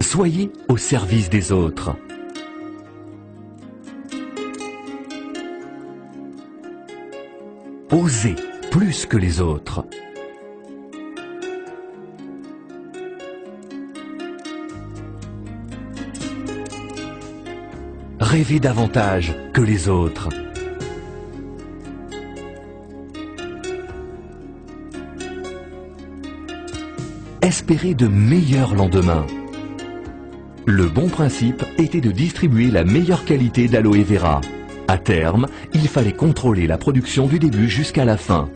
Soyez au service des autres. Osez plus que les autres. Rêvez davantage que les autres. Espérez de meilleurs lendemains. Le bon principe était de distribuer la meilleure qualité d'aloe vera. À terme, il fallait contrôler la production du début jusqu'à la fin.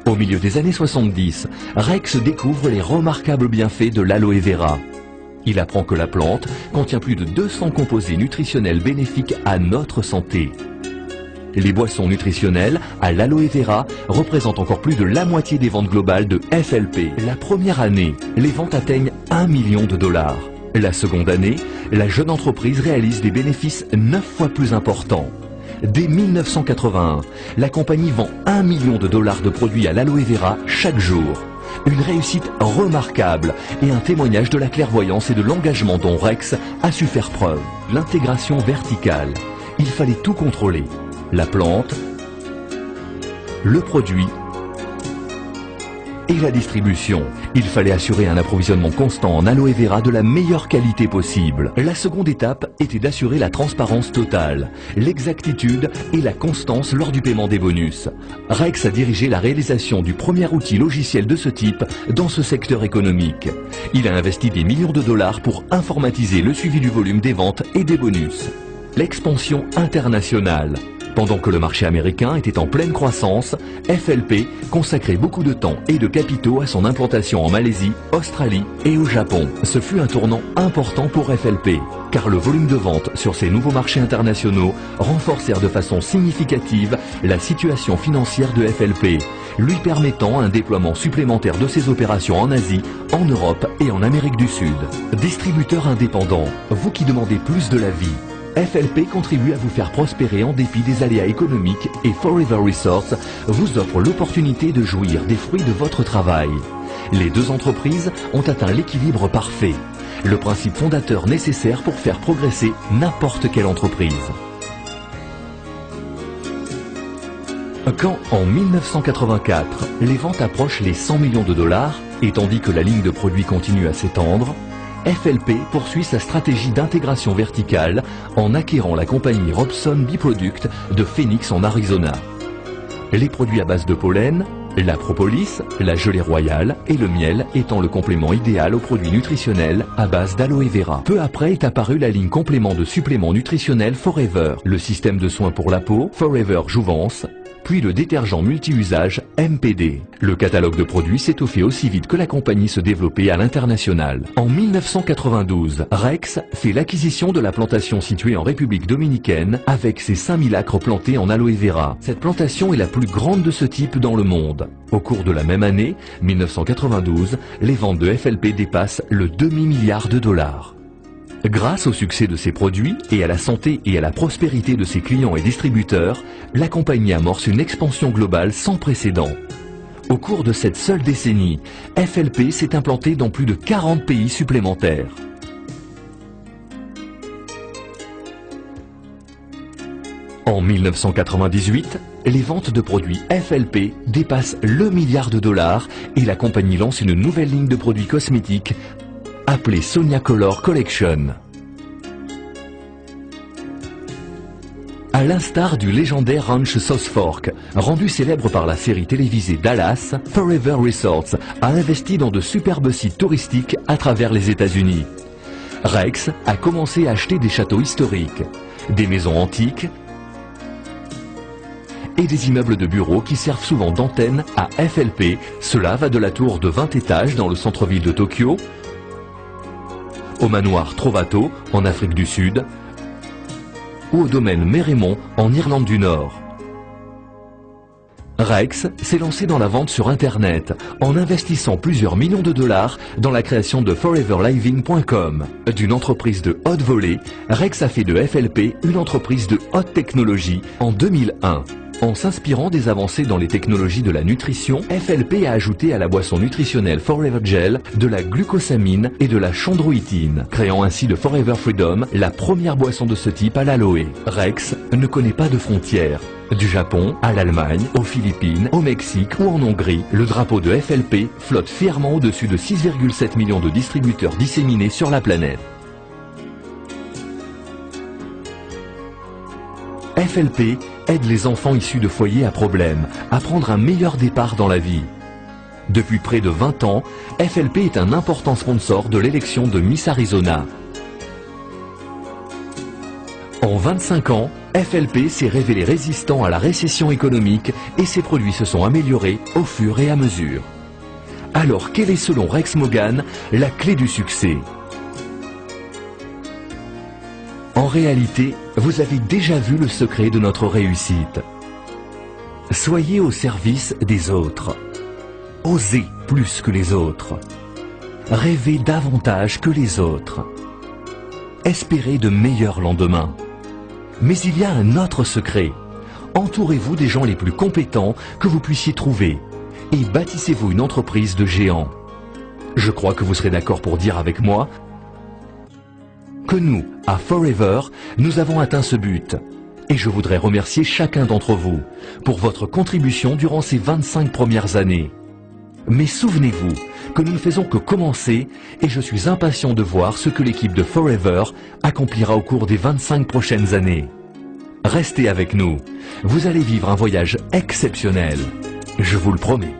Au milieu des années 70, Rex découvre les remarquables bienfaits de l'aloe vera. Il apprend que la plante contient plus de 200 composés nutritionnels bénéfiques à notre santé. Les boissons nutritionnelles à l'aloe vera représentent encore plus de la moitié des ventes globales de FLP. La première année, les ventes atteignent 1 million de dollars. La seconde année, la jeune entreprise réalise des bénéfices 9 fois plus importants. Dès 1981, la compagnie vend 1 million de dollars de produits à l'aloe vera chaque jour. Une réussite remarquable et un témoignage de la clairvoyance et de l'engagement dont Rex a su faire preuve. L'intégration verticale. Il fallait tout contrôler. La plante, le produit et la distribution. Il fallait assurer un approvisionnement constant en aloe vera de la meilleure qualité possible. La seconde étape était d'assurer la transparence totale, l'exactitude et la constance lors du paiement des bonus. Rex a dirigé la réalisation du premier outil logiciel de ce type dans ce secteur économique. Il a investi des millions de dollars pour informatiser le suivi du volume des ventes et des bonus. L'expansion internationale. Pendant que le marché américain était en pleine croissance, FLP consacrait beaucoup de temps et de capitaux à son implantation en Malaisie, Australie et au Japon. Ce fut un tournant important pour FLP, car le volume de vente sur ces nouveaux marchés internationaux renforcèrent de façon significative la situation financière de FLP, lui permettant un déploiement supplémentaire de ses opérations en Asie, en Europe et en Amérique du Sud. Distributeur indépendant, vous qui demandez plus de la vie, FLP contribue à vous faire prospérer en dépit des aléas économiques et Forever Resorts vous offre l'opportunité de jouir des fruits de votre travail. Les deux entreprises ont atteint l'équilibre parfait, le principe fondateur nécessaire pour faire progresser n'importe quelle entreprise. Quand, en 1984, les ventes approchent les 100 millions de dollars, et tandis que la ligne de produits continue à s'étendre, FLP poursuit sa stratégie d'intégration verticale en acquérant la compagnie Robson Bee Product de Phoenix en Arizona. Les produits à base de pollen, la propolis, la gelée royale et le miel étant le complément idéal aux produits nutritionnels à base d'aloe vera. Peu après est apparue la ligne complément de suppléments nutritionnels Forever, le système de soins pour la peau Forever Jouvence, puis le détergent multi-usage MPD. Le catalogue de produits s'étoffait aussi vite que la compagnie se développait à l'international. En 1992, Rex fait l'acquisition de la plantation située en République dominicaine avec ses 5000 acres plantés en aloe vera. Cette plantation est la plus grande de ce type dans le monde. Au cours de la même année, 1992, les ventes de FLP dépassent le demi-milliard de dollars. Grâce au succès de ses produits et à la santé et à la prospérité de ses clients et distributeurs, la compagnie amorce une expansion globale sans précédent. Au cours de cette seule décennie, FLP s'est implanté dans plus de 40 pays supplémentaires. En 1998, les ventes de produits FLP dépassent le milliard de dollars et la compagnie lance une nouvelle ligne de produits cosmétiques appelée Sonia Color Collection. À l'instar du légendaire ranch South Fork, rendu célèbre par la série télévisée Dallas, Forever Resorts a investi dans de superbes sites touristiques à travers les États-Unis. Rex a commencé à acheter des châteaux historiques, des maisons antiques et des immeubles de bureaux qui servent souvent d'antenne à FLP. Cela va de la tour de 20 étages dans le centre-ville de Tokyo, au manoir Trovato en Afrique du Sud, ou au domaine Mérémont en Irlande du Nord. Rex s'est lancé dans la vente sur Internet en investissant plusieurs millions de dollars dans la création de foreverliving.com. D'une entreprise de haute volée, Rex a fait de FLP une entreprise de haute technologie en 2001. En s'inspirant des avancées dans les technologies de la nutrition, FLP a ajouté à la boisson nutritionnelle Forever Gel de la glucosamine et de la chondroïtine, créant ainsi de Forever Freedom la première boisson de ce type à l'aloe. Rex ne connaît pas de frontières. Du Japon à l'Allemagne, aux Philippines, au Mexique ou en Hongrie, le drapeau de FLP flotte fièrement au-dessus de 6,7 millions de distributeurs disséminés sur la planète. FLP aide les enfants issus de foyers à problème à prendre un meilleur départ dans la vie. Depuis près de 20 ans, FLP est un important sponsor de l'élection de Miss Arizona. En 25 ans, FLP s'est révélé résistant à la récession économique et ses produits se sont améliorés au fur et à mesure. Alors, quelle est selon Rex Mogan la clé du succès? En réalité, vous avez déjà vu le secret de notre réussite. Soyez au service des autres. Osez plus que les autres. Rêvez davantage que les autres. Espérez de meilleurs lendemains. Mais il y a un autre secret. Entourez-vous des gens les plus compétents que vous puissiez trouver et bâtissez-vous une entreprise de géants. Je crois que vous serez d'accord pour dire avec moi que nous, à Forever, nous avons atteint ce but. Et je voudrais remercier chacun d'entre vous pour votre contribution durant ces 25 premières années. Mais souvenez-vous que nous ne faisons que commencer et je suis impatient de voir ce que l'équipe de Forever accomplira au cours des 25 prochaines années. Restez avec nous, vous allez vivre un voyage exceptionnel, je vous le promets.